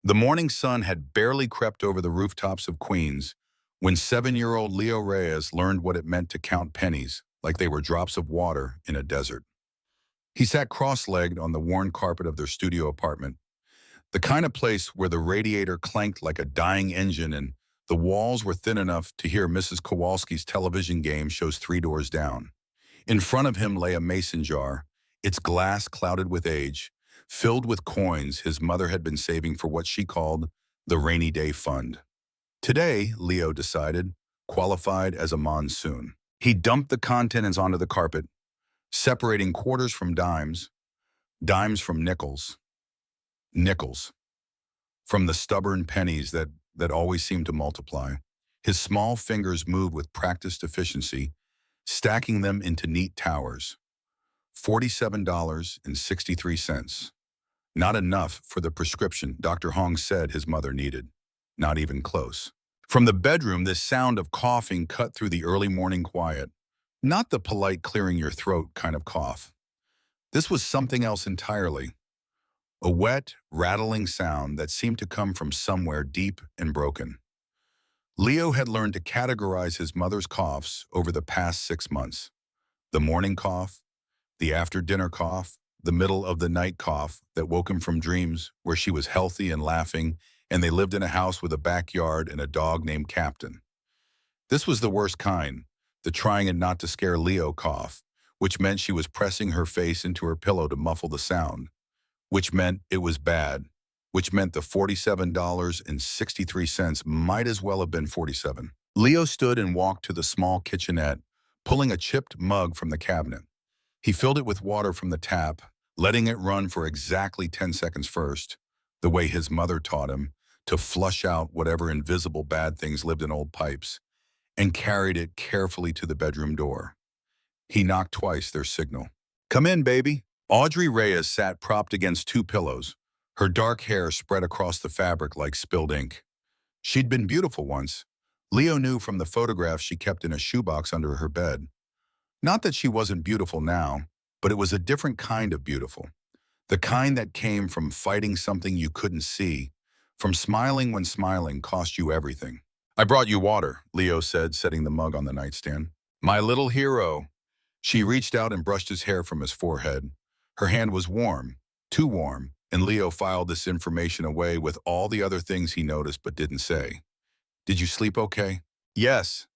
The morning sun had barely crept over the rooftops of Queens when 7-year-old Leo Reyes learned what it meant to count pennies like they were drops of water in a desert. He sat cross-legged on the worn carpet of their studio apartment, the kind of place where the radiator clanked like a dying engine and the walls were thin enough to hear Mrs. Kowalski's television game shows 3 doors down. In front of him lay a mason jar, its glass clouded with age, filled with coins his mother had been saving for what she called the rainy day fund. Today, Leo decided, qualified as a monsoon. He dumped the contents onto the carpet, separating quarters from dimes, dimes from nickels, nickels from the stubborn pennies that always seemed to multiply. His small fingers moved with practiced efficiency, stacking them into neat towers. $47.63. Not enough for the prescription Dr. Hong said his mother needed. Not even close. From the bedroom, this sound of coughing cut through the early morning quiet. Not the polite clearing your throat kind of cough. This was something else entirely. A wet, rattling sound that seemed to come from somewhere deep and broken. Leo had learned to categorize his mother's coughs over the past 6 months. The morning cough, the after-dinner cough, the middle-of-the-night cough that woke him from dreams where she was healthy and laughing, and they lived in a house with a backyard and a dog named Captain. This was the worst kind, the trying and not to scare Leo cough, which meant she was pressing her face into her pillow to muffle the sound, which meant it was bad, which meant the $47.63 might as well have been 47. Leo stood and walked to the small kitchenette, pulling a chipped mug from the cabinet. He filled it with water from the tap, letting it run for exactly 10 seconds first, the way his mother taught him, to flush out whatever invisible bad things lived in old pipes, and carried it carefully to the bedroom door. He knocked twice, their signal. "Come in, baby." Audrey Reyes sat propped against 2 pillows, her dark hair spread across the fabric like spilled ink. She'd been beautiful once. Leo knew from the photographs she kept in a shoebox under her bed. Not that she wasn't beautiful now, but it was a different kind of beautiful. The kind that came from fighting something you couldn't see, from smiling when smiling cost you everything. "I brought you water," Leo said, setting the mug on the nightstand. "My little hero." She reached out and brushed his hair from his forehead. Her hand was warm, too warm, and Leo filed this information away with all the other things he noticed but didn't say. "Did you sleep okay?" "Yes."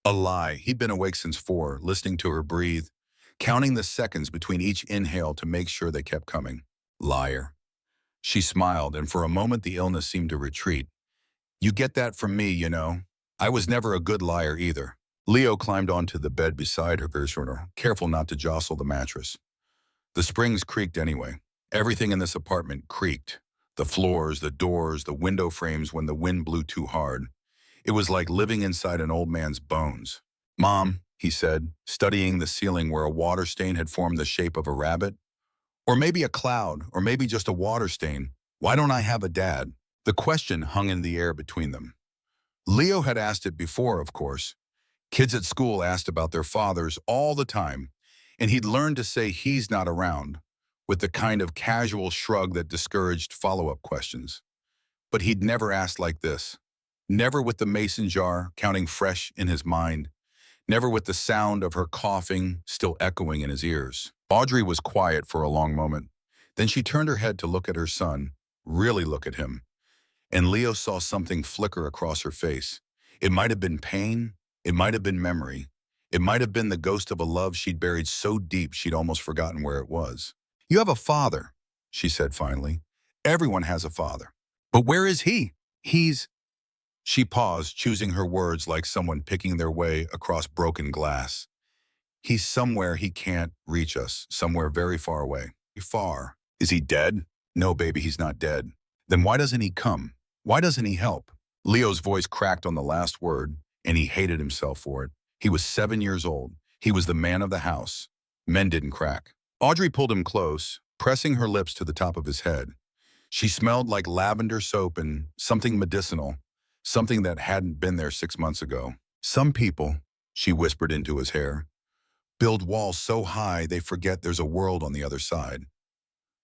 A lie. He'd been awake since 4, listening to her breathe, counting the seconds between each inhale to make sure they kept coming. Liar. She smiled, and for a moment the illness seemed to retreat. "You get that from me, you know. I was never a good liar either." Leo climbed onto the bed beside her, careful not to jostle the mattress. The springs creaked anyway. Everything in this apartment creaked. The floors, the doors, the window frames when the wind blew too hard. It was like living inside an old man's bones. "Mom," he said, studying the ceiling where a water stain had formed the shape of a rabbit. "Or maybe a cloud, or maybe just a water stain. Why don't I have a dad?" The question hung in the air between them. Leo had asked it before, of course. Kids at school asked about their fathers all the time, and he'd learned to say he's not around, with the kind of casual shrug that discouraged follow-up questions. But he'd never asked like this. Never with the mason jar counting fresh in his mind. Never with the sound of her coughing still echoing in his ears. Audrey was quiet for a long moment. Then she turned her head to look at her son, really look at him. And Leo saw something flicker across her face. It might have been pain. It might have been memory. It might have been the ghost of a love she'd buried so deep she'd almost forgotten where it was. "You have a father," she said finally. "Everyone has a father. But where is he?" "He's—" She paused, choosing her words like someone picking their way across broken glass. "He's somewhere he can't reach us, somewhere very far away." "Far. Is he dead?" "No, baby, he's not dead." "Then why doesn't he come? Why doesn't he help?" Leo's voice cracked on the last word, and he hated himself for it. He was 7 years old. He was the man of the house. Men didn't crack. Audrey pulled him close, pressing her lips to the top of his head. She smelled like lavender soap and something medicinal, something that hadn't been there 6 months ago. "Some people," she whispered into his hair, "build walls so high they forget there's a world on the other side.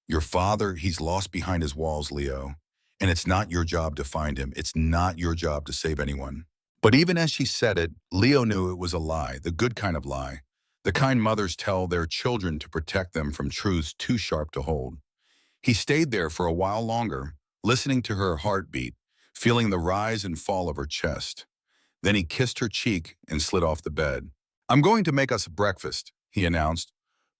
Your father, he's lost behind his walls, Leo, And it's not your job to find him. It's not your job to save anyone. But even as she said it, Leo knew it was a lie, the good kind of lie. The kind mothers tell their children to protect them from truths too sharp to hold. He stayed there for a while longer, listening to her heartbeat, feeling the rise and fall of her chest. Then he kissed her cheek and slid off the bed. "I'm going to make us breakfast," he announced.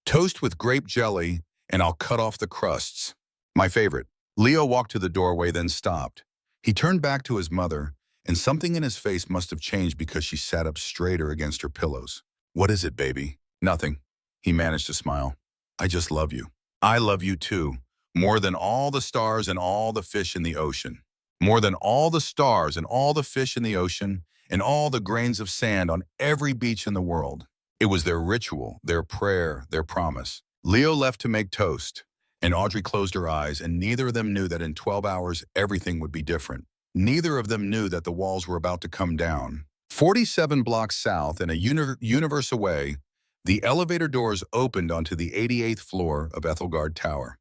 "Toast with grape jelly, and I'll cut off the crusts. My favorite." Leo walked to the doorway, then stopped. He turned back to his mother, and something in his face must have changed because she sat up straighter against her pillows. "What is it, baby?" "Nothing." He managed to smile. "I just love you." "I love you too. More than all the stars and all the fish in the ocean. More than all the stars and all the fish in the ocean and all the grains of sand on every beach in the world." It was their ritual, their prayer, their promise. Leo left to make toast, and Audrey closed her eyes, and neither of them knew that in 12 hours everything would be different. Neither of them knew that the walls were about to come down. 47 blocks south and a universe away, the elevator doors opened onto the 88th floor of Ethelgard Tower.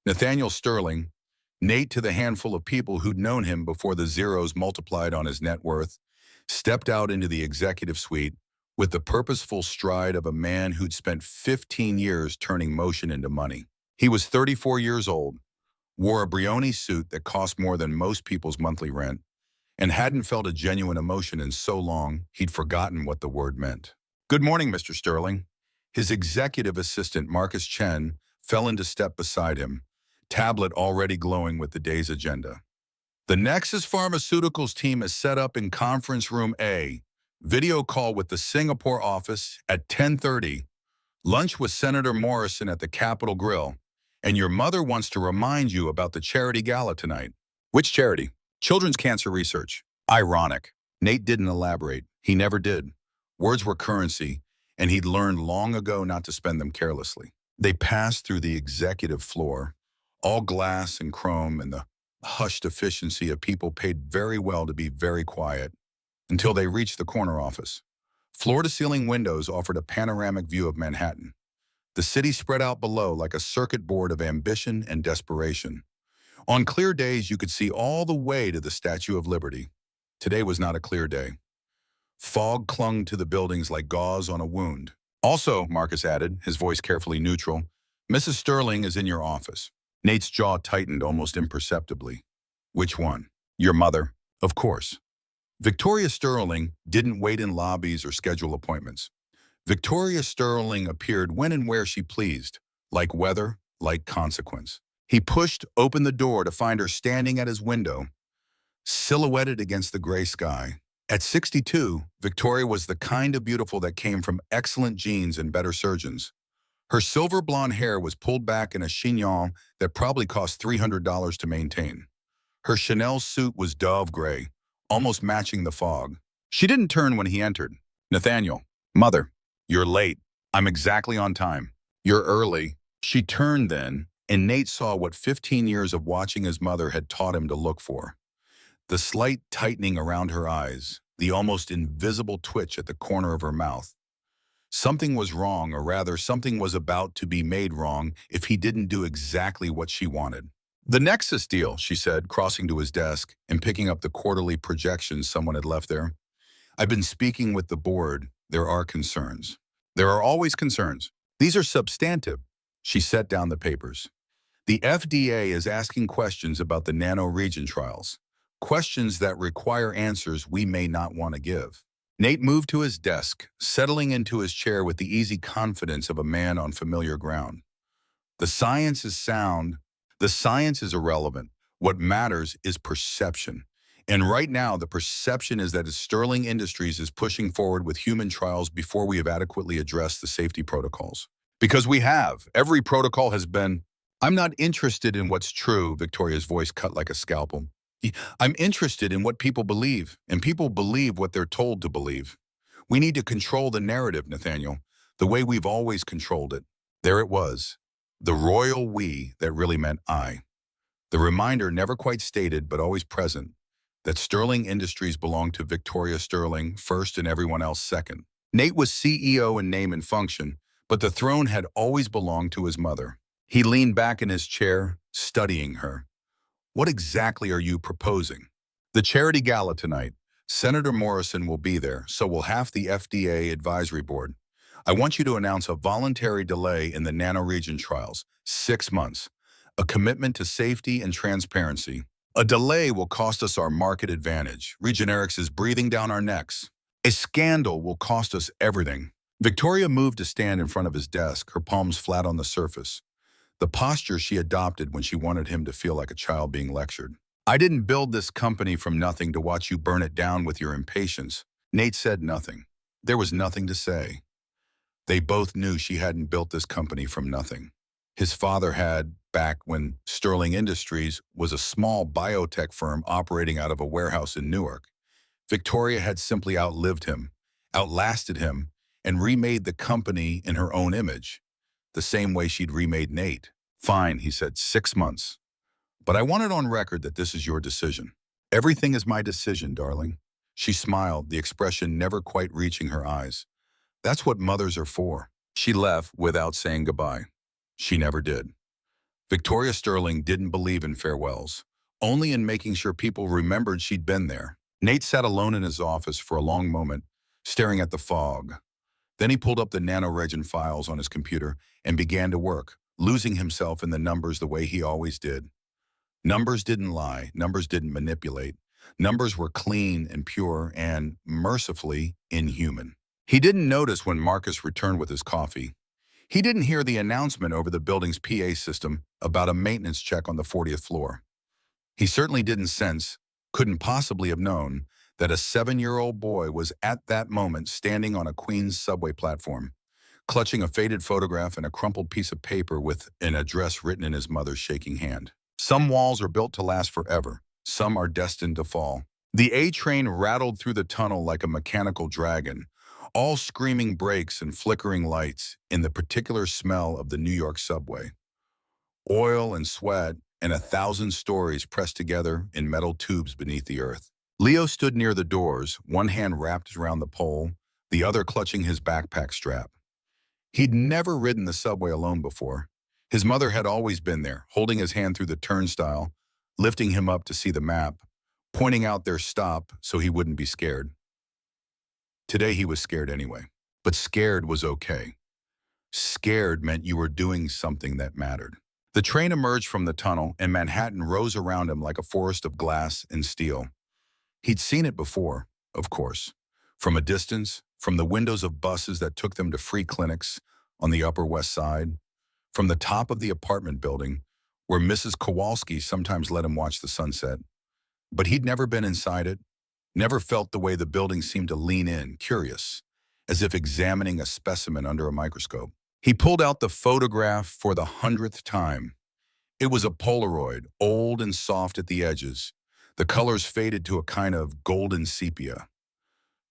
Nathaniel Sterling, Nate to the handful of people who'd known him before the zeros multiplied on his net worth, stepped out into the executive suite with the purposeful stride of a man who'd spent 15 years turning motion into money. He was 34 years old, wore a Brioni suit that cost more than most people's monthly rent, and hadn't felt a genuine emotion in so long he'd forgotten what the word meant. "Good morning, Mr. Sterling." His executive assistant, Marcus Chen, fell into step beside him, tablet already glowing with the day's agenda. "The Nexus Pharmaceuticals team is set up in Conference Room A. Video call with the Singapore office at 10:30. Lunch with Senator Morrison at the Capitol Grill. And your mother wants to remind you about the charity gala tonight." "Which charity?" "Children's Cancer Research." Ironic. Nate didn't elaborate. He never did. Words were currency, and he'd learned long ago not to spend them carelessly. They passed through the executive floor, all glass and chrome and the hushed efficiency of people paid very well to be very quiet, until they reached the corner office. Floor-to-ceiling windows offered a panoramic view of Manhattan. The city spread out below like a circuit board of ambition and desperation. On clear days, you could see all the way to the Statue of Liberty. Today was not a clear day. Fog clung to the buildings like gauze on a wound. "Also," Marcus added, his voice carefully neutral, "Mrs. Sterling is in your office." Nate's jaw tightened almost imperceptibly. "Which one?" "Your mother." "Of course." Victoria Sterling didn't wait in lobbies or schedule appointments. Victoria Sterling appeared when and where she pleased, like weather, like consequence. He pushed open the door to find her standing at his window, silhouetted against the gray sky. At 62, Victoria was the kind of beautiful that came from excellent genes and better surgeons. Her silver blonde hair was pulled back in a chignon that probably cost $300 to maintain. Her Chanel suit was dove gray, almost matching the fog. She didn't turn when he entered. "Nathaniel." "Mother." "You're late." "I'm exactly on time." "You're early." She turned then, and Nate saw what 15 years of watching his mother had taught him to look for. The slight tightening around her eyes, the almost invisible twitch at the corner of her mouth. Something was wrong, or rather, something was about to be made wrong if he didn't do exactly what she wanted. "The Nexus deal," she said, crossing to his desk and picking up the quarterly projections someone had left there. "I've been speaking with the board. There are concerns." "There are always concerns. These are substantive." She set down the papers. "The FDA is asking questions about the nano-region trials. Questions that require answers we may not want to give." Nate moved to his desk, settling into his chair with the easy confidence of a man on familiar ground. "The science is sound. The science is irrelevant. What matters is perception. And right now, the perception is that Sterling Industries is pushing forward with human trials before we have adequately addressed the safety protocols. Because we have. Every protocol has been." "I'm not interested in what's true," Victoria's voice cut like a scalpel. "I'm interested in what people believe, and people believe what they're told to believe. We need to control the narrative, Nathaniel, the way we've always controlled it." There it was, the royal we that really meant I. The reminder never quite stated, but always present, that Sterling Industries belonged to Victoria Sterling first and everyone else second. Nate was CEO in name and function, but the throne had always belonged to his mother. He leaned back in his chair, studying her. What exactly are you proposing? The charity gala tonight. Senator Morrison will be there, so will half the FDA advisory board. I want you to announce a voluntary delay in the nanoregion trials, 6 months. A commitment to safety and transparency. A delay will cost us our market advantage. Regenerics is breathing down our necks. A scandal will cost us everything. Victoria moved to stand in front of his desk, her palms flat on the surface. The posture she adopted when she wanted him to feel like a child being lectured. I didn't build this company from nothing to watch you burn it down with your impatience. Nate said nothing. There was nothing to say. They both knew she hadn't built this company from nothing. His father had, back when Sterling Industries was a small biotech firm operating out of a warehouse in Newark. Victoria had simply outlived him, outlasted him, and remade the company in her own image, the same way she'd remade Nate. Fine, he said, 6 months. But I want it on record that this is your decision. Everything is my decision, darling. She smiled, the expression never quite reaching her eyes. That's what mothers are for. She left without saying goodbye. She never did. Victoria Sterling didn't believe in farewells, only in making sure people remembered she'd been there. Nate sat alone in his office for a long moment, staring at the fog. Then he pulled up the nanoregion files on his computer and began to work, losing himself in the numbers the way he always did. Numbers didn't lie, numbers didn't manipulate. Numbers were clean and pure and, mercifully, inhuman. He didn't notice when Marcus returned with his coffee. He didn't hear the announcement over the building's PA system about a maintenance check on the 40th floor. He certainly didn't sense, couldn't possibly have known, that a 7-year-old boy was at that moment standing on a Queens subway platform, clutching a faded photograph and a crumpled piece of paper with an address written in his mother's shaking hand. Some walls are built to last forever. Some are destined to fall. The A train rattled through the tunnel like a mechanical dragon, all screaming brakes and flickering lights in the particular smell of the New York subway. Oil and sweat and 1,000 stories pressed together in metal tubes beneath the earth. Leo stood near the doors, one hand wrapped around the pole, the other clutching his backpack strap. He'd never ridden the subway alone before. His mother had always been there, holding his hand through the turnstile, lifting him up to see the map, pointing out their stop so he wouldn't be scared. Today he was scared anyway, but scared was okay. Scared meant you were doing something that mattered. The train emerged from the tunnel and Manhattan rose around him like a forest of glass and steel. He'd seen it before, of course, from a distance, from the windows of buses that took them to free clinics on the Upper West Side, from the top of the apartment building where Mrs. Kowalski sometimes let him watch the sunset. But he'd never been inside it, never felt the way the building seemed to lean in, curious, as if examining a specimen under a microscope. He pulled out the photograph for the 100th time. It was a Polaroid, old and soft at the edges. The colors faded to a kind of golden sepia.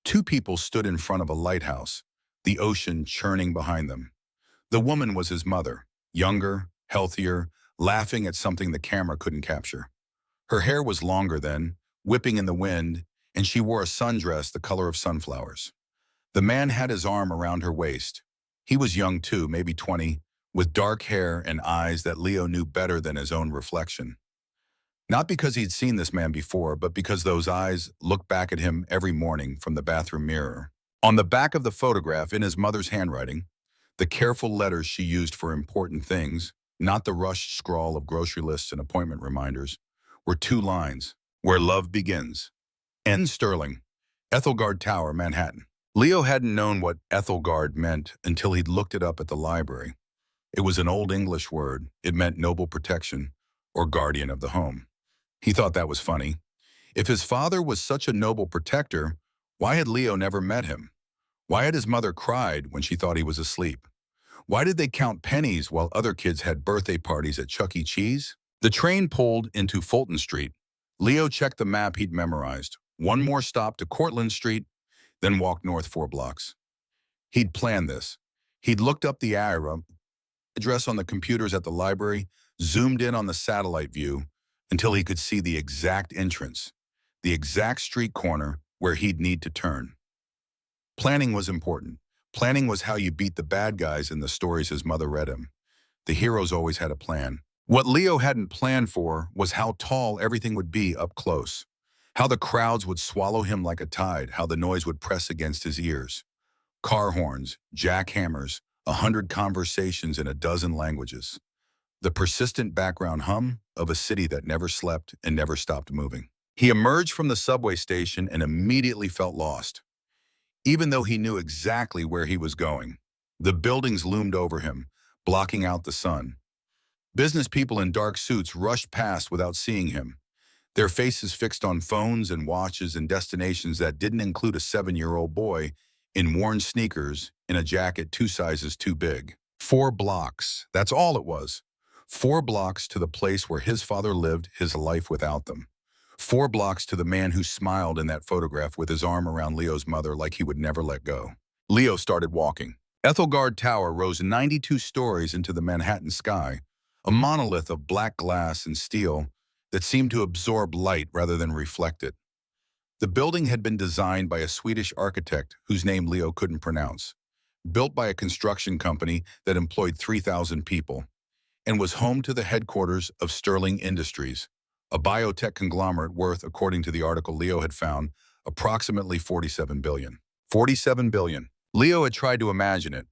Two people stood in front of a lighthouse, the ocean churning behind them. The woman was his mother, younger, healthier, laughing at something the camera couldn't capture. Her hair was longer then, whipping in the wind, and she wore a sundress the color of sunflowers. The man had his arm around her waist. He was young too, maybe 20, with dark hair and eyes that Leo knew better than his own reflection. Not because he'd seen this man before, but because those eyes looked back at him every morning from the bathroom mirror. On the back of the photograph, in his mother's handwriting, the careful letters she used for important things, not the rushed scrawl of grocery lists and appointment reminders, were 2 lines, "Where love begins." N. Sterling, Ethelgard Tower, Manhattan. Leo hadn't known what Ethelgard meant until he'd looked it up at the library. It was an Old English word. It meant noble protection, or guardian of the home. He thought that was funny. If his father was such a noble protector, why had Leo never met him? Why had his mother cried when she thought he was asleep? Why did they count pennies while other kids had birthday parties at Chuck E. Cheese? The train pulled into Fulton Street. Leo checked the map he'd memorized. One more stop to Cortlandt Street, then walked north 4 blocks. He'd planned this. He'd looked up the address on the computers at the library, zoomed in on the satellite view until he could see the exact entrance, the exact street corner where he'd need to turn. Planning was important. Planning was how you beat the bad guys in the stories his mother read him. The heroes always had a plan. What Leo hadn't planned for was how tall everything would be up close, how the crowds would swallow him like a tide, how the noise would press against his ears. Car horns, jackhammers, 100 conversations in a dozen languages. The persistent background hum of a city that never slept and never stopped moving. He emerged from the subway station and immediately felt lost, even though he knew exactly where he was going. The buildings loomed over him, blocking out the sun. Business people in dark suits rushed past without seeing him, their faces fixed on phones and watches and destinations that didn't include a 7-year-old boy in worn sneakers in a jacket 2 sizes too big. 4 blocks, that's all it was. 4 blocks to the place where his father lived his life without them. 4 blocks to the man who smiled in that photograph with his arm around Leo's mother like he would never let go. Leo started walking. Ethelgard Tower rose 92 stories into the Manhattan sky, a monolith of black glass and steel that seemed to absorb light rather than reflect it. The building had been designed by a Swedish architect whose name Leo couldn't pronounce, built by a construction company that employed 3,000 people, and was home to the headquarters of Sterling Industries, a biotech conglomerate worth, according to the article Leo had found, approximately 47 billion. 47 billion. Leo had tried to imagine it.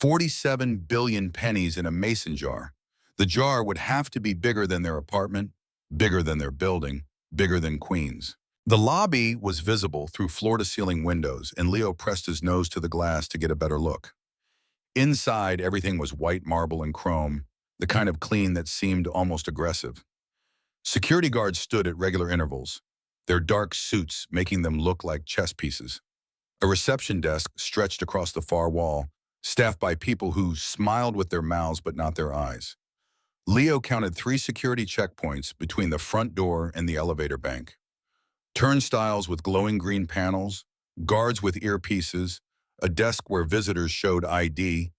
47 billion pennies in a mason jar. The jar would have to be bigger than their apartment, bigger than their building, bigger than Queens. The lobby was visible through floor-to-ceiling windows, and Leo pressed his nose to the glass to get a better look. Inside, everything was white marble and chrome, the kind of clean that seemed almost aggressive. Security guards stood at regular intervals, their dark suits making them look like chess pieces. A reception desk stretched across the far wall, staffed by people who smiled with their mouths but not their eyes. Leo counted 3 security checkpoints between the front door and the elevator bank. Turnstiles with glowing green panels, guards with earpieces, a desk where visitors showed ID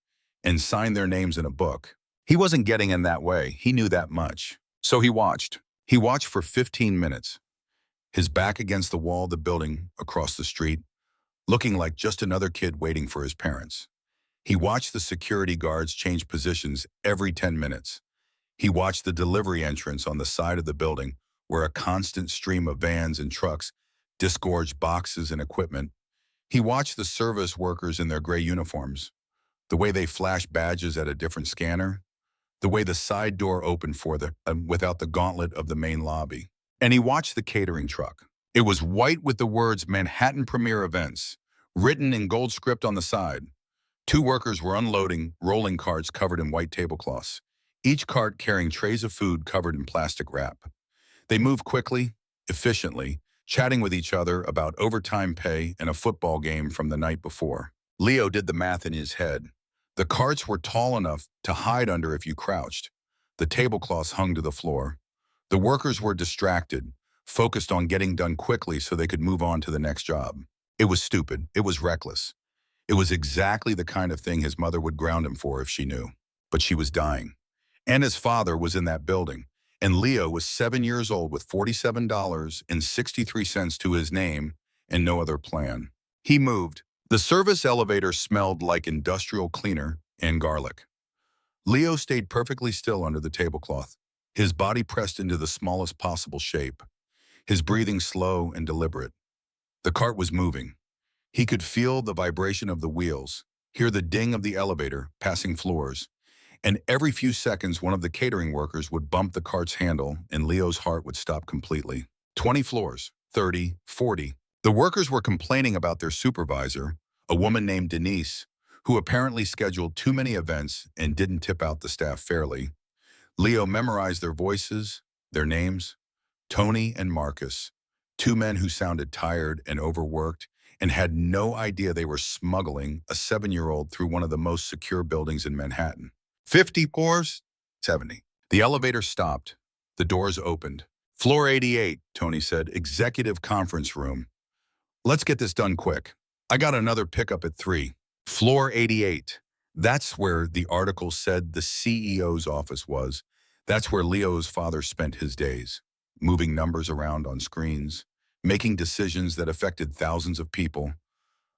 and signed their names in a book. He wasn't getting in that way, he knew that much. So he watched. He watched for 15 minutes, his back against the wall of the building across the street, looking like just another kid waiting for his parents. He watched the security guards change positions every 10 minutes. He watched the delivery entrance on the side of the building, where a constant stream of vans and trucks disgorged boxes and equipment. He watched the service workers in their gray uniforms, the way they flashed badges at a different scanner, the way the side door opened for them without the gauntlet of the main lobby. And he watched the catering truck. It was white with the words Manhattan Premier Events, written in gold script on the side. 2 workers were unloading rolling carts covered in white tablecloths, each cart carrying trays of food covered in plastic wrap. They moved quickly, efficiently, chatting with each other about overtime pay and a football game from the night before. Leo did the math in his head. The carts were tall enough to hide under if you crouched. The tablecloths hung to the floor. The workers were distracted, focused on getting done quickly so they could move on to the next job. It was stupid. It was reckless. It was exactly the kind of thing his mother would ground him for if she knew. But she was dying. And his father was in that building. And Leo was 7 years old with $47.63 to his name and no other plan. He moved. The service elevator smelled like industrial cleaner and garlic. Leo stayed perfectly still under the tablecloth, his body pressed into the smallest possible shape, his breathing slow and deliberate. The cart was moving. He could feel the vibration of the wheels, hear the ding of the elevator passing floors, and every few seconds one of the catering workers would bump the cart's handle and Leo's heart would stop completely. 20 floors, 30, 40. The workers were complaining about their supervisor, a woman named Denise, who apparently scheduled too many events and didn't tip out the staff fairly. Leo memorized their voices, their names. Tony and Marcus, 2 men who sounded tired and overworked and had no idea they were smuggling a 7-year-old through one of the most secure buildings in Manhattan. 50 floors? 70. The elevator stopped. The doors opened. Floor 88, Tony said, executive conference room. Let's get this done quick. I got another pickup at 3. Floor 88. That's where the article said the CEO's office was. That's where Leo's father spent his days, moving numbers around on screens, making decisions that affected thousands of people,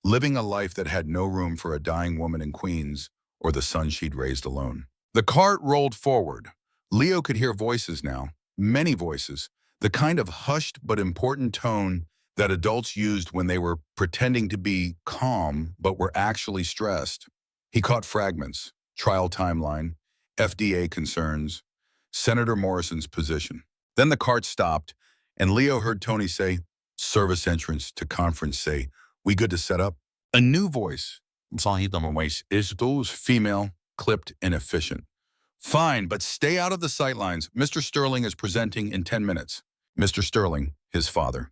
living a life that had no room for a dying woman in Queens or the son she'd raised alone. The cart rolled forward. Leo could hear voices now, many voices, the kind of hushed but important tone that adults used when they were pretending to be calm but were actually stressed. He caught fragments, trial timeline, FDA concerns, Senator Morrison's position. Then the cart stopped, and Leo heard Tony say, service entrance to conference say, we good to set up? A new voice, is those female, clipped, and efficient. Fine, but stay out of the sightlines. Mr. Sterling is presenting in 10 minutes. Mr. Sterling, his father.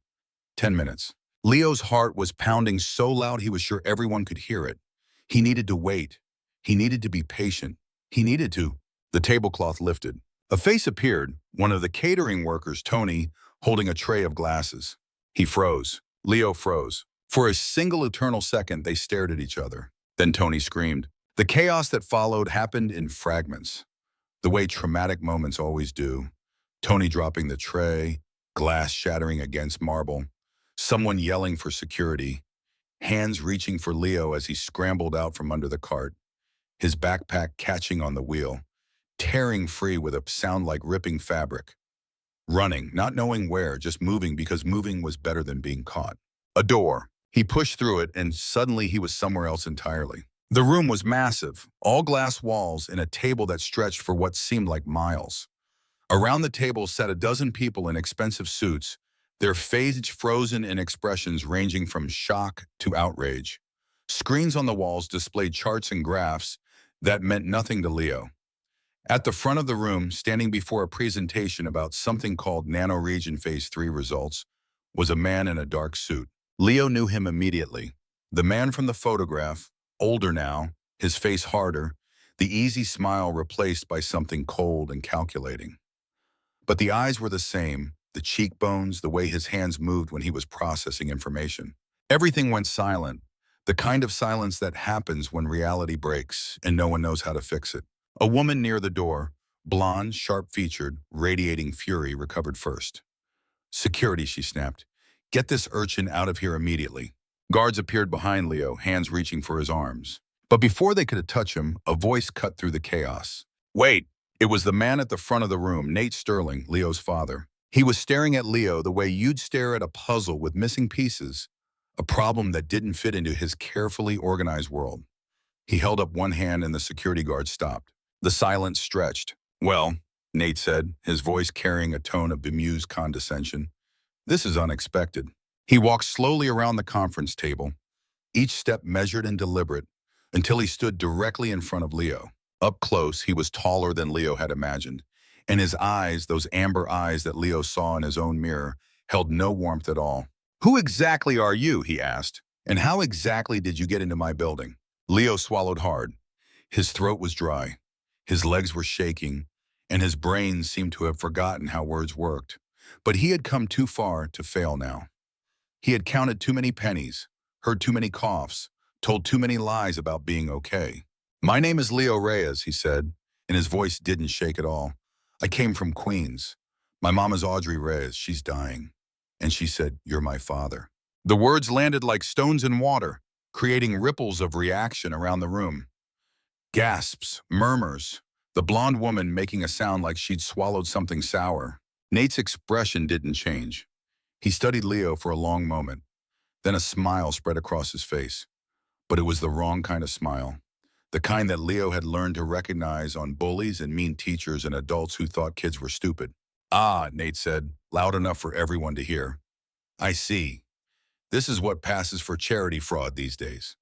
10 minutes. Leo's heart was pounding so loud he was sure everyone could hear it. He needed to wait. He needed to be patient. He needed to. The tablecloth lifted. A face appeared, one of the catering workers, Tony, holding a tray of glasses. He froze. Leo froze. For a single eternal second, they stared at each other. Then Tony screamed. The chaos that followed happened in fragments, the way traumatic moments always do. Tony dropping the tray, glass shattering against marble, someone yelling for security, hands reaching for Leo as he scrambled out from under the cart, his backpack catching on the wheel, tearing free with a sound like ripping fabric. Running, not knowing where, just moving because moving was better than being caught. A door. He pushed through it and suddenly he was somewhere else entirely. The room was massive, all glass walls and a table that stretched for what seemed like miles. Around the table sat a dozen people in expensive suits, their faces frozen in expressions ranging from shock to outrage. Screens on the walls displayed charts and graphs that meant nothing to Leo. At the front of the room, standing before a presentation about something called Nanoregion Phase 3 results, was a man in a dark suit. Leo knew him immediately. The man from the photograph, older now, his face harder, the easy smile replaced by something cold and calculating. But the eyes were the same, the cheekbones, the way his hands moved when he was processing information. Everything went silent, the kind of silence that happens when reality breaks and no one knows how to fix it. A woman near the door, blonde, sharp-featured, radiating fury, recovered first. Security, she snapped. Get this urchin out of here immediately. Guards appeared behind Leo, hands reaching for his arms. But before they could touch him, a voice cut through the chaos. Wait! It was the man at the front of the room, Nate Sterling, Leo's father. He was staring at Leo the way you'd stare at a puzzle with missing pieces, a problem that didn't fit into his carefully organized world. He held up one hand and the security guard stopped. The silence stretched. Well, Nate said, his voice carrying a tone of bemused condescension. This is unexpected. He walked slowly around the conference table, each step measured and deliberate, until he stood directly in front of Leo. Up close, he was taller than Leo had imagined, and his eyes, those amber eyes that Leo saw in his own mirror, held no warmth at all. Who exactly are you, he asked, and how exactly did you get into my building? Leo swallowed hard. His throat was dry, his legs were shaking, and his brain seemed to have forgotten how words worked. But he had come too far to fail now. He had counted too many pennies, heard too many coughs, told too many lies about being okay. My name is Leo Reyes, he said, and his voice didn't shake at all. I came from Queens. My mom is Audrey Reyes. She's dying. And she said, you're my father. The words landed like stones in water, creating ripples of reaction around the room. Gasps, murmurs, the blonde woman making a sound like she'd swallowed something sour. Nate's expression didn't change. He studied Leo for a long moment. Then a smile spread across his face. But it was the wrong kind of smile. The kind that Leo had learned to recognize on bullies and mean teachers and adults who thought kids were stupid. Ah, Nate said, loud enough for everyone to hear. I see. This is what passes for charity fraud these days.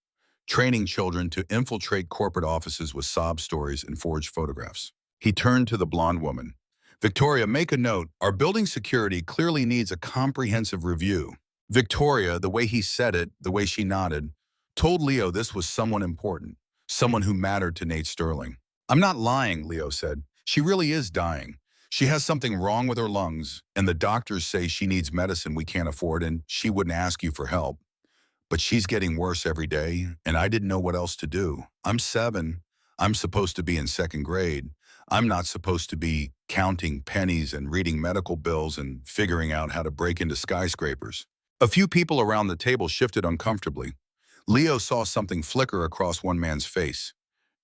Training children to infiltrate corporate offices with sob stories and forged photographs. He turned to the blonde woman. Victoria, make a note. Our building security clearly needs a comprehensive review. Victoria, the way he said it, the way she nodded, told Leo this was someone important, someone who mattered to Nate Sterling. I'm not lying, Leo said. She really is dying. She has something wrong with her lungs, and the doctors say she needs medicine we can't afford, and she wouldn't ask you for help. But she's getting worse every day, and I didn't know what else to do. I'm 7. I'm supposed to be in 2nd grade. I'm not supposed to be counting pennies and reading medical bills and figuring out how to break into skyscrapers. A few people around the table shifted uncomfortably. Leo saw something flicker across one man's face.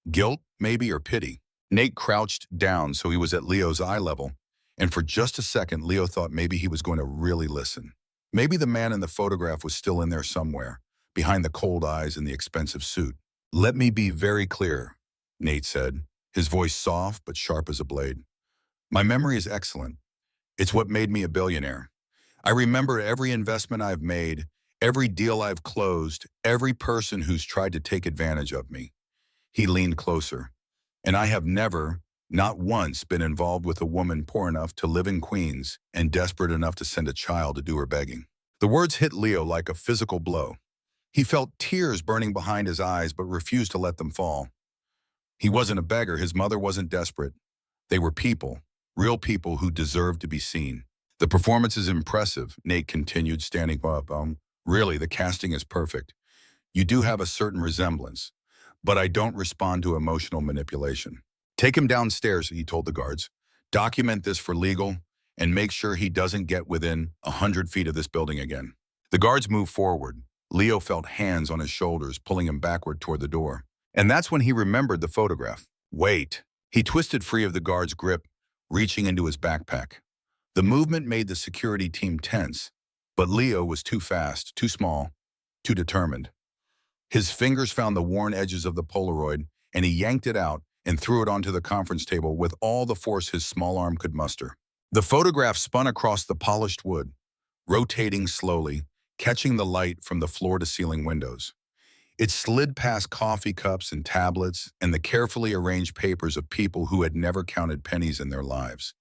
Guilt, maybe, or pity. Nate crouched down so he was at Leo's eye level, and for just a second, Leo thought maybe he was going to really listen. Maybe the man in the photograph was still in there somewhere, behind the cold eyes and the expensive suit. "Let me be very clear," Nate said, his voice soft but sharp as a blade. "My memory is excellent. It's what made me a billionaire. I remember every investment I've made, every deal I've closed, every person who's tried to take advantage of me." He leaned closer. "And I have never, not once, been involved with a woman poor enough to live in Queens and desperate enough to send a child to do her begging." The words hit Leo like a physical blow. He felt tears burning behind his eyes but refused to let them fall. He wasn't a beggar. His mother wasn't desperate. They were people, real people who deserved to be seen. "The performance is impressive," Nate continued, standing up. Really, the casting is perfect. You do have a certain resemblance, but I don't respond to emotional manipulation." "Take him downstairs," he told the guards. "Document this for legal, and make sure he doesn't get within 100 feet of this building again." The guards moved forward. Leo felt hands on his shoulders, pulling him backward toward the door. And that's when he remembered the photograph. "Wait." He twisted free of the guard's grip, reaching into his backpack. The movement made the security team tense, but Leo was too fast, too small, too determined. His fingers found the worn edges of the Polaroid, and he yanked it out and threw it onto the conference table with all the force his small arm could muster. The photograph spun across the polished wood, rotating slowly, catching the light from the floor-to-ceiling windows. It slid past coffee cups and tablets and the carefully arranged papers of people who had never counted pennies in their lives.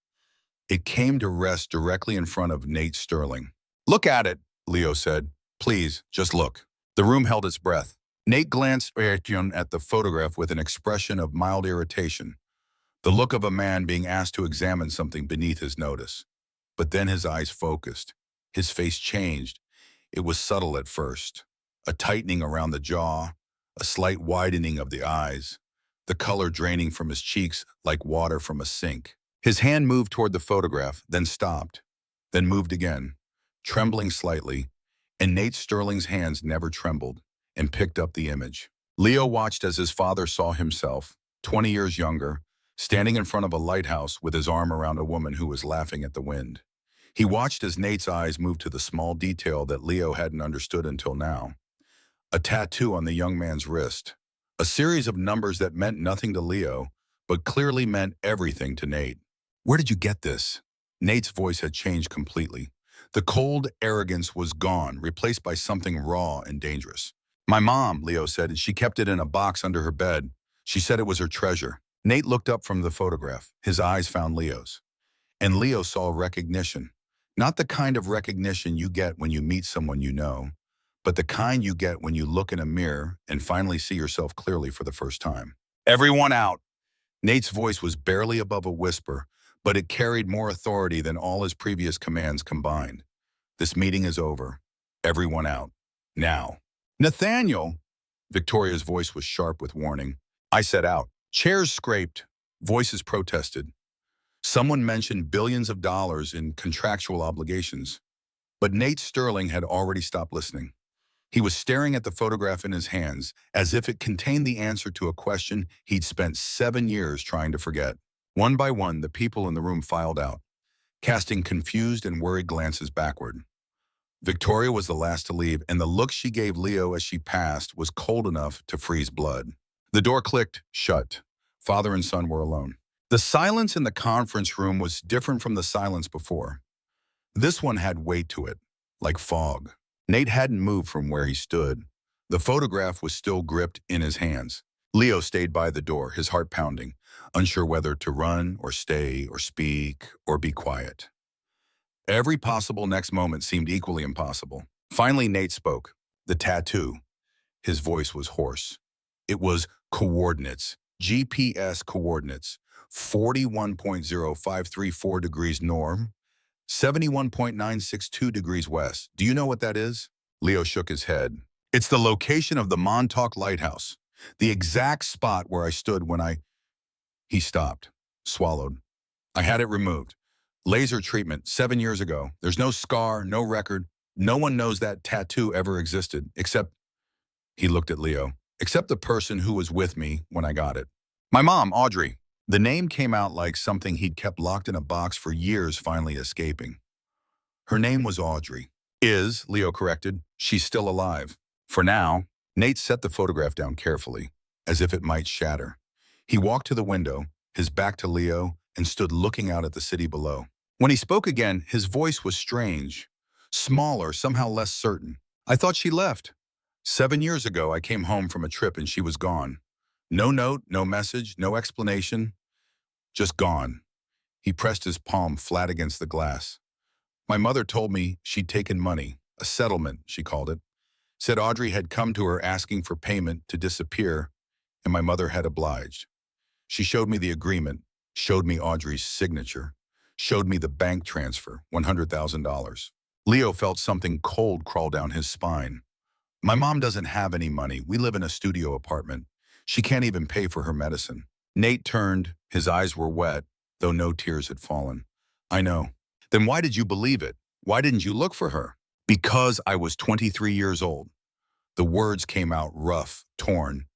It came to rest directly in front of Nate Sterling. "Look at it," Leo said. "Please, just look." The room held its breath. Nate glanced at the photograph with an expression of mild irritation, the look of a man being asked to examine something beneath his notice. But then his eyes focused. His face changed. It was subtle at first. A tightening around the jaw, a slight widening of the eyes, the color draining from his cheeks like water from a sink. His hand moved toward the photograph, then stopped, then moved again, trembling slightly, and Nate Sterling's hands never trembled, and picked up the image. Leo watched as his father saw himself, 20 years younger, standing in front of a lighthouse with his arm around a woman who was laughing at the wind. He watched as Nate's eyes moved to the small detail that Leo hadn't understood until now. A tattoo on the young man's wrist. A series of numbers that meant nothing to Leo, but clearly meant everything to Nate. "Where did you get this?" Nate's voice had changed completely. The cold arrogance was gone, replaced by something raw and dangerous. "My mom," Leo said, and she kept it in a box under her bed. She said it was her treasure. Nate looked up from the photograph. His eyes found Leo's. And Leo saw recognition. Not the kind of recognition you get when you meet someone you know, but the kind you get when you look in a mirror and finally see yourself clearly for the first time. "Everyone out." Nate's voice was barely above a whisper, but it carried more authority than all his previous commands combined. "This meeting is over. Everyone out. Now." "Nathaniel!" Victoria's voice was sharp with warning. "I said out." Chairs scraped. Voices protested. Someone mentioned billions of dollars in contractual obligations. But Nate Sterling had already stopped listening. He was staring at the photograph in his hands, as if it contained the answer to a question he'd spent 7 years trying to forget. One by one, the people in the room filed out, casting confused and worried glances backward. Victoria was the last to leave, and the look she gave Leo as she passed was cold enough to freeze blood. The door clicked shut. Father and son were alone. The silence in the conference room was different from the silence before. This one had weight to it, like fog. Nate hadn't moved from where he stood. The photograph was still gripped in his hands. Leo stayed by the door, his heart pounding, unsure whether to run or stay or speak or be quiet. Every possible next moment seemed equally impossible. Finally, Nate spoke. The tattoo. His voice was hoarse. It was coordinates, GPS coordinates, 41.0534 degrees north, 71.962 degrees west. Do you know what that is? Leo shook his head. It's the location of the Montauk Lighthouse, the exact spot where I stood when He stopped, swallowed. "I had it removed. Laser treatment 7 years ago. There's no scar, no record. No one knows that tattoo ever existed, except," he looked at Leo, "except the person who was with me when I got it. My mom, Audrey." The name came out like something he'd kept locked in a box for years, finally escaping. Her name was Audrey. Is, Leo corrected. She's still alive. For now. Nate set the photograph down carefully, as if it might shatter. He walked to the window, his back to Leo, and stood looking out at the city below. When he spoke again, his voice was strange, smaller, somehow less certain. I thought she left. 7 years ago, I came home from a trip and she was gone. No note, no message, no explanation, just gone. He pressed his palm flat against the glass. My mother told me she'd taken money, a settlement, she called it. Said Audrey had come to her asking for payment to disappear, and my mother had obliged. She showed me the agreement, showed me Audrey's signature, showed me the bank transfer, $100,000. Leo felt something cold crawl down his spine. My mom doesn't have any money. We live in a studio apartment. She can't even pay for her medicine. Nate turned. His eyes were wet, though no tears had fallen. I know. Then why did you believe it? Why didn't you look for her? Because I was 23 years old. The words came out rough, torn.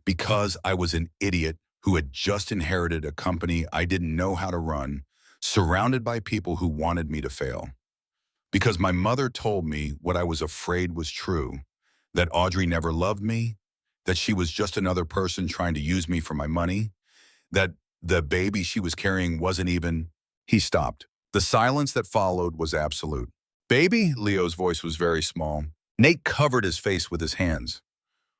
Because I was an idiot who had just inherited a company I didn't know how to run, surrounded by people who wanted me to fail. Because my mother told me what I was afraid was true, that Audrey never loved me, that she was just another person trying to use me for my money, that the baby she was carrying wasn't even. He stopped. The silence that followed was absolute. Baby? Leo's voice was very small. Nate covered his face with his hands.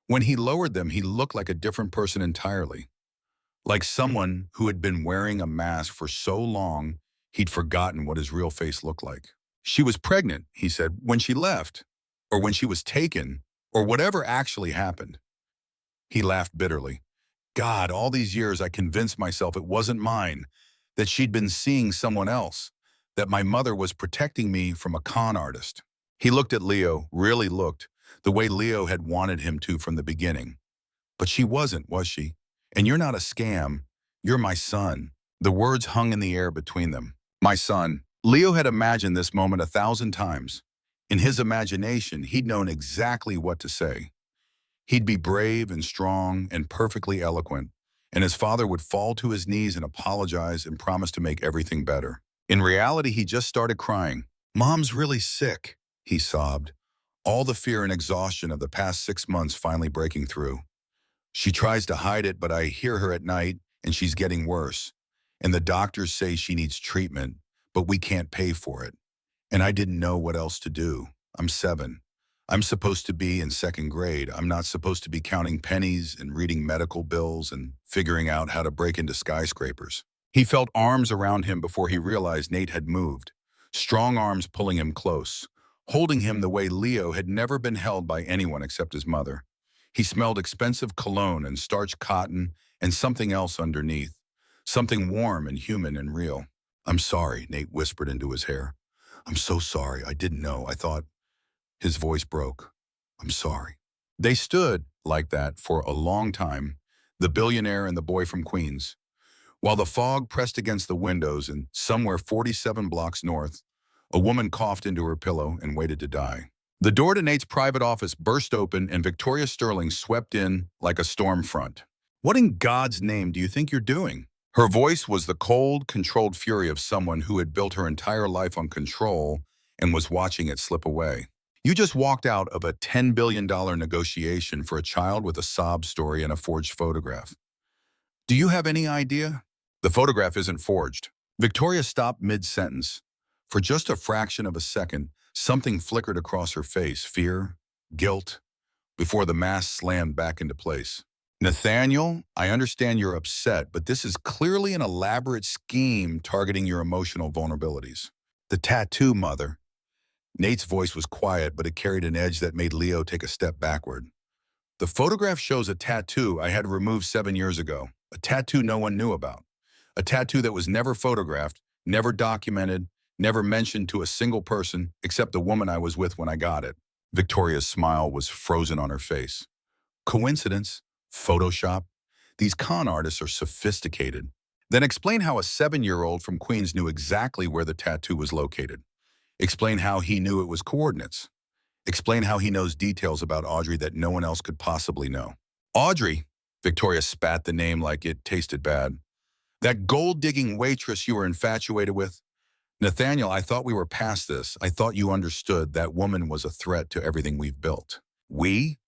When he lowered them, he looked like a different person entirely. Like someone who had been wearing a mask for so long, he'd forgotten what his real face looked like. She was pregnant, he said, when she left, or when she was taken, or whatever actually happened. He laughed bitterly. God, all these years I convinced myself it wasn't mine, that she'd been seeing someone else, that my mother was protecting me from a con artist. He looked at Leo, really looked, the way Leo had wanted him to from the beginning. But she wasn't, was she? And you're not a scam. You're my son. The words hung in the air between them. My son. Leo had imagined this moment 1,000 times. In his imagination, he'd known exactly what to say. He'd be brave and strong and perfectly eloquent, and his father would fall to his knees and apologize and promise to make everything better. In reality, he just started crying. Mom's really sick, he sobbed, all the fear and exhaustion of the past 6 months finally breaking through. She tries to hide it, but I hear her at night, and she's getting worse. And the doctors say she needs treatment, but we can't pay for it. And I didn't know what else to do. I'm 7. I'm supposed to be in 2nd grade. I'm not supposed to be counting pennies and reading medical bills and figuring out how to break into skyscrapers. He felt arms around him before he realized Nate had moved. Strong arms pulling him close, holding him the way Leo had never been held by anyone except his mother. He smelled expensive cologne and starched cotton and something else underneath, something warm and human and real. I'm sorry, Nate whispered into his hair. I'm so sorry. I didn't know. I thought. His voice broke. I'm sorry. They stood like that for a long time, the billionaire and the boy from Queens, while the fog pressed against the windows and somewhere 47 blocks north, a woman coughed into her pillow and waited to die. The door to Nate's private office burst open and Victoria Sterling swept in like a storm front. What in God's name do you think you're doing? Her voice was the cold, controlled fury of someone who had built her entire life on control and was watching it slip away. You just walked out of a $10 billion negotiation for a child with a sob story and a forged photograph. Do you have any idea? The photograph isn't forged. Victoria stopped mid-sentence. For just a fraction of a second, something flickered across her face, fear, guilt, before the mask slammed back into place. Nathaniel, I understand you're upset, but this is clearly an elaborate scheme targeting your emotional vulnerabilities. The tattoo, Mother. Nate's voice was quiet, but it carried an edge that made Leo take a step backward. The photograph shows a tattoo I had removed 7 years ago, a tattoo no one knew about, a tattoo that was never photographed, never documented, never mentioned to a single person except the woman I was with when I got it. Victoria's smile was frozen on her face. Coincidence? Photoshop? These con artists are sophisticated. Then explain how a 7-year-old from Queens knew exactly where the tattoo was located. Explain how he knew it was coordinates. Explain how he knows details about Audrey that no one else could possibly know. Audrey, Victoria spat the name like it tasted bad. That gold-digging waitress you were infatuated with? Nathaniel, I thought we were past this. I thought you understood that woman was a threat to everything we've built. We?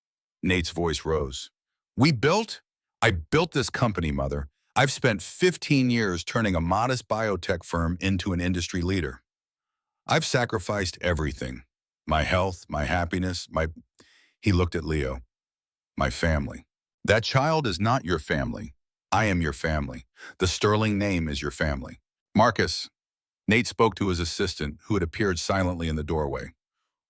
Nate's voice rose. We built? I built this company, Mother. I've spent 15 years turning a modest biotech firm into an industry leader. I've sacrificed everything. My health, my happiness, my... He looked at Leo. My family. That child is not your family. I am your family. The Sterling name is your family. Marcus. Nate spoke to his assistant, who had appeared silently in the doorway.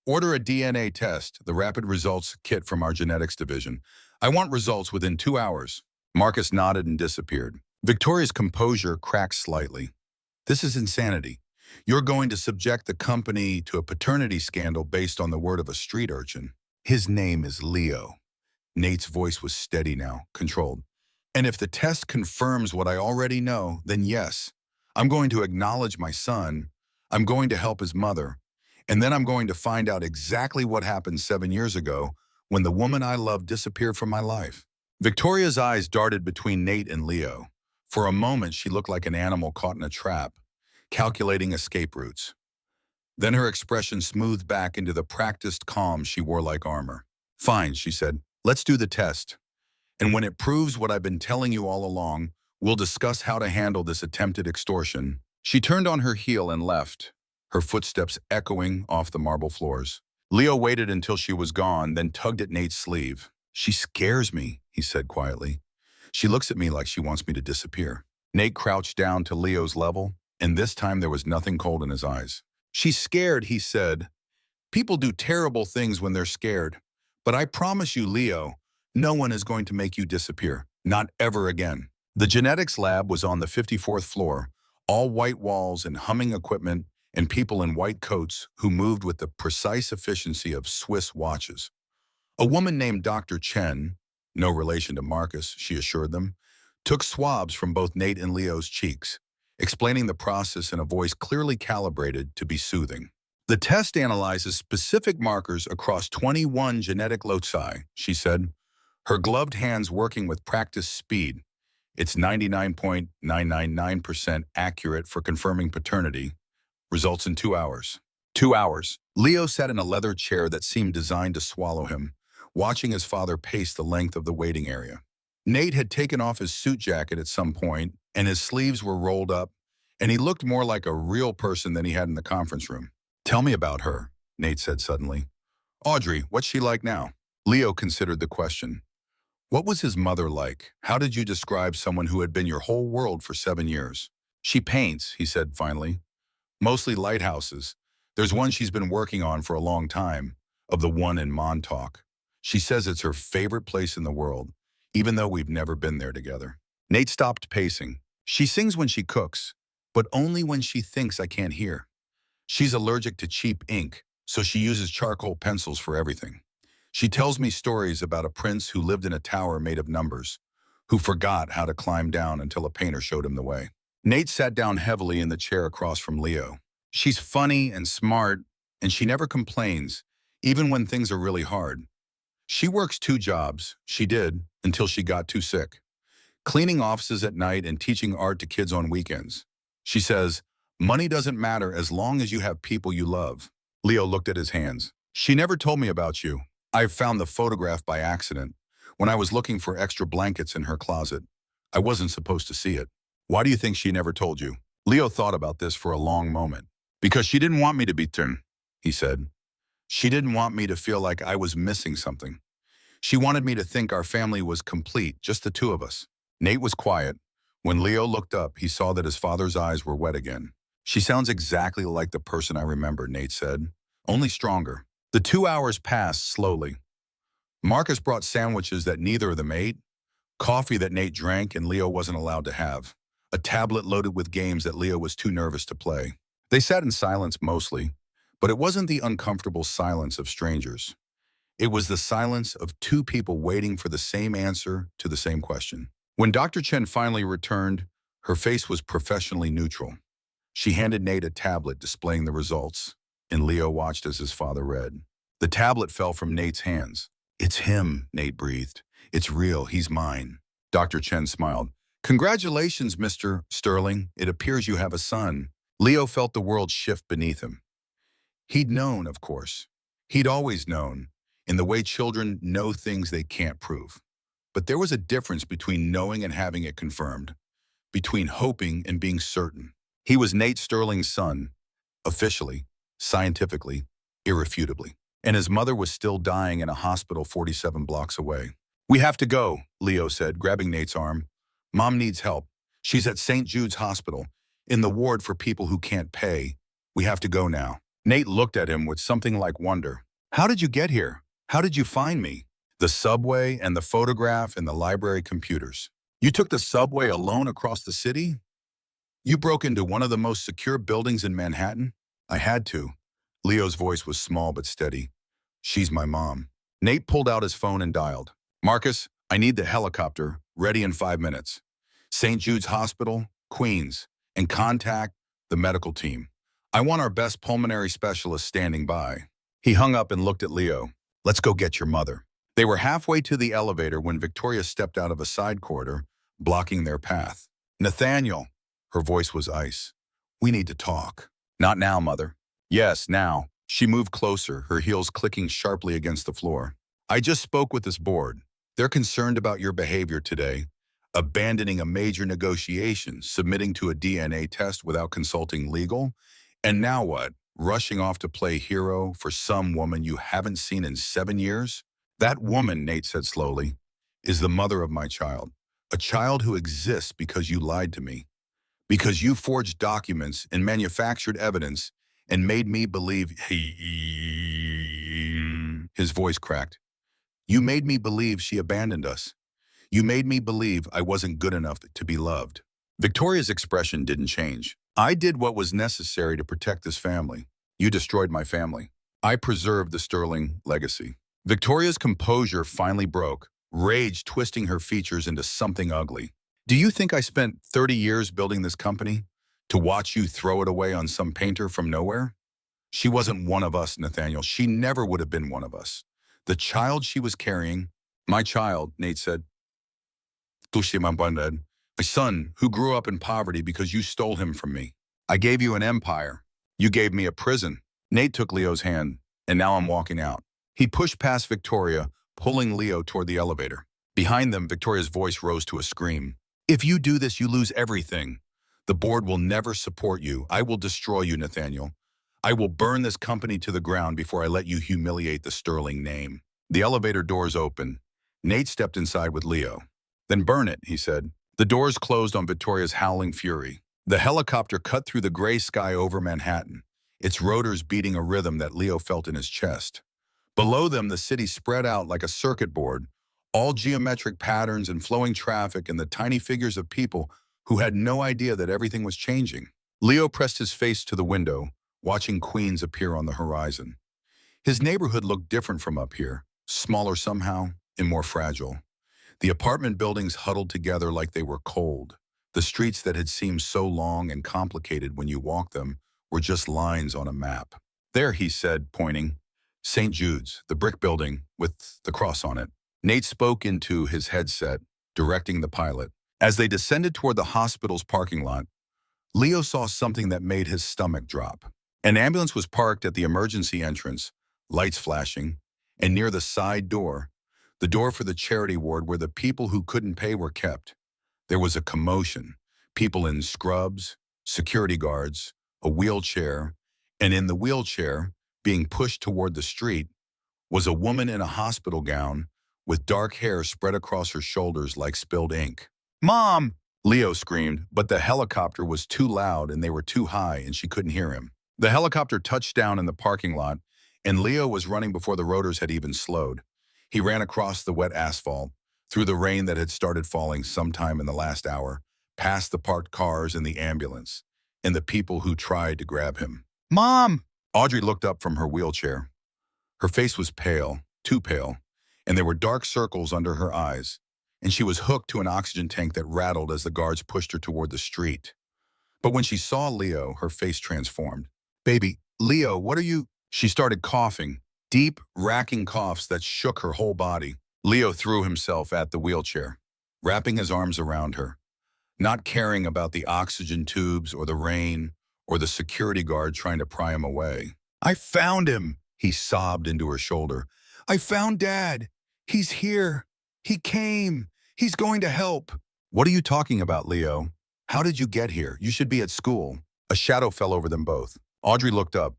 Order a DNA test, the rapid results kit from our genetics division. I want results within 2 hours. Marcus nodded and disappeared. Victoria's composure cracked slightly. This is insanity. You're going to subject the company to a paternity scandal based on the word of a street urchin. His name is Leo. Nate's voice was steady now, controlled. And if the test confirms what I already know, then yes, I'm going to acknowledge my son, I'm going to help his mother, and then I'm going to find out exactly what happened 7 years ago when the woman I loved disappeared from my life. Victoria's eyes darted between Nate and Leo. For a moment, she looked like an animal caught in a trap, calculating escape routes. Then her expression smoothed back into the practiced calm she wore like armor. Fine, she said, let's do the test. And when it proves what I've been telling you all along, we'll discuss how to handle this attempted extortion. She turned on her heel and left, her footsteps echoing off the marble floors. Leo waited until she was gone, then tugged at Nate's sleeve. She scares me, he said quietly. She looks at me like she wants me to disappear. Nate crouched down to Leo's level, and this time there was nothing cold in his eyes. She's scared, he said. People do terrible things when they're scared. But I promise you, Leo, no one is going to make you disappear. Not ever again. The genetics lab was on the 54th floor, all white walls and humming equipment and people in white coats who moved with the precise efficiency of Swiss watches. A woman named Dr. Chen, no relation to Marcus, she assured them, took swabs from both Nate and Leo's cheeks, explaining the process in a voice clearly calibrated to be soothing. The test analyzes specific markers across 21 genetic loci, she said, her gloved hands working with practiced speed. It's 99.999% accurate for confirming paternity. Results in 2 hours. 2 hours. Leo sat in a leather chair that seemed designed to swallow him, watching his father pace the length of the waiting area. Nate had taken off his suit jacket at some point, and his sleeves were rolled up, and he looked more like a real person than he had in the conference room. Tell me about her, Nate said suddenly. Audrey, what's she like now? Leo considered the question. What was his mother like? How did you describe someone who had been your whole world for 7 years? She paints, he said finally. Mostly lighthouses. There's one she's been working on for a long time, of the one in Montauk. She says it's her favorite place in the world, even though we've never been there together. Nate stopped pacing. She sings when she cooks, but only when she thinks I can't hear. She's allergic to cheap ink, so she uses charcoal pencils for everything. She tells me stories about a prince who lived in a tower made of numbers, who forgot how to climb down until a painter showed him the way. Nate sat down heavily in the chair across from Leo. She's funny and smart, and she never complains, even when things are really hard. She works 2 jobs. She did, until she got too sick. Cleaning offices at night and teaching art to kids on weekends. She says, money doesn't matter as long as you have people you love. Leo looked at his hands. She never told me about you. I found the photograph by accident when I was looking for extra blankets in her closet. I wasn't supposed to see it. Why do you think she never told you? Leo thought about this for a long moment. Because she didn't want me to be turned, he said. She didn't want me to feel like I was missing something. She wanted me to think our family was complete, just the 2 of us. Nate was quiet. When Leo looked up, he saw that his father's eyes were wet again. She sounds exactly like the person I remember, Nate said, only stronger. The 2 hours passed slowly. Marcus brought sandwiches that neither of them ate, coffee that Nate drank and Leo wasn't allowed to have, a tablet loaded with games that Leo was too nervous to play. They sat in silence mostly, but it wasn't the uncomfortable silence of strangers. It was the silence of 2 people waiting for the same answer to the same question. When Dr. Chen finally returned, her face was professionally neutral. She handed Nate a tablet displaying the results, and Leo watched as his father read. The tablet fell from Nate's hands. It's him, Nate breathed. It's real, he's mine. Dr. Chen smiled. Congratulations, Mr. Sterling. It appears you have a son. Leo felt the world shift beneath him. He'd known, of course. He'd always known, in the way children know things they can't prove. But there was a difference between knowing and having it confirmed, between hoping and being certain. He was Nate Sterling's son, officially, scientifically, irrefutably. And his mother was still dying in a hospital 47 blocks away. "We have to go," Leo said, grabbing Nate's arm. "Mom needs help. She's at St. Jude's Hospital, in the ward for people who can't pay. We have to go now." Nate looked at him with something like wonder. "How did you get here? How did you find me?" "The subway and the photograph and the library computers." "You took the subway alone across the city? You broke into one of the most secure buildings in Manhattan?" "I had to." Leo's voice was small but steady. "She's my mom." Nate pulled out his phone and dialed. "Marcus, I need the helicopter, ready in 5 minutes. St. Jude's Hospital, Queens, and contact the medical team. I want our best pulmonary specialist standing by." He hung up and looked at Leo. "Let's go get your mother." They were halfway to the elevator when Victoria stepped out of a side corridor, blocking their path. "Nathaniel," her voice was ice. "We need to talk." "Not now, Mother." "Yes, now." She moved closer, her heels clicking sharply against the floor. "I just spoke with this board. They're concerned about your behavior today, abandoning a major negotiation, submitting to a DNA test without consulting legal, and now what? Rushing off to play hero for some woman you haven't seen in 7 years? That woman," Nate said slowly, "is the mother of my child. A child who exists because you lied to me. Because you forged documents and manufactured evidence and made me believe." His voice cracked. "You made me believe she abandoned us. You made me believe I wasn't good enough to be loved." Victoria's expression didn't change. "I did what was necessary to protect this family. You destroyed my family. I preserved the Sterling legacy." Victoria's composure finally broke, rage twisting her features into something ugly. "Do you think I spent 30 years building this company to watch you throw it away on some painter from nowhere? She wasn't one of us, Nathaniel. She never would have been one of us. The child she was carrying—" "My child," Nate said. "My son, who grew up in poverty because you stole him from me. I gave you an empire. You gave me a prison." Nate took Leo's hand, "And now I'm walking out." He pushed past Victoria, pulling Leo toward the elevator. Behind them, Victoria's voice rose to a scream. "If you do this, you lose everything. The board will never support you. I will destroy you, Nathaniel. I will burn this company to the ground before I let you humiliate the Sterling name." The elevator doors opened. Nate stepped inside with Leo. "Then burn it," he said. The doors closed on Victoria's howling fury. The helicopter cut through the gray sky over Manhattan, its rotors beating a rhythm that Leo felt in his chest. Below them, the city spread out like a circuit board, all geometric patterns and flowing traffic and the tiny figures of people who had no idea that everything was changing. Leo pressed his face to the window, watching Queens appear on the horizon. His neighborhood looked different from up here, smaller somehow and more fragile. The apartment buildings huddled together like they were cold. The streets that had seemed so long and complicated when you walked them were just lines on a map. "There," he said, pointing. "St. Jude's, the brick building with the cross on it." Nate spoke into his headset, directing the pilot. As they descended toward the hospital's parking lot, Leo saw something that made his stomach drop. An ambulance was parked at the emergency entrance, lights flashing, and near the side door, the door for the charity ward where the people who couldn't pay were kept. There was a commotion, people in scrubs, security guards, a wheelchair, and in the wheelchair, being pushed toward the street, was a woman in a hospital gown with dark hair spread across her shoulders like spilled ink. "Mom!" Leo screamed, but the helicopter was too loud and they were too high and she couldn't hear him. The helicopter touched down in the parking lot, and Leo was running before the rotors had even slowed. He ran across the wet asphalt, through the rain that had started falling sometime in the last hour, past the parked cars and the ambulance, and the people who tried to grab him. "Mom!" Audrey looked up from her wheelchair. Her face was pale, too pale, and there were dark circles under her eyes, and she was hooked to an oxygen tank that rattled as the guards pushed her toward the street. But when she saw Leo, her face transformed. "Baby, Leo, what are you—" She started coughing, deep, racking coughs that shook her whole body. Leo threw himself at the wheelchair, wrapping his arms around her. not caring about the oxygen tubes or the rain or the security guard trying to pry him away. I found him, he sobbed into her shoulder. I found Dad. He's here. He came. He's going to help. What are you talking about, Leo? How did you get here? You should be at school. A shadow fell over them both. Audrey looked up,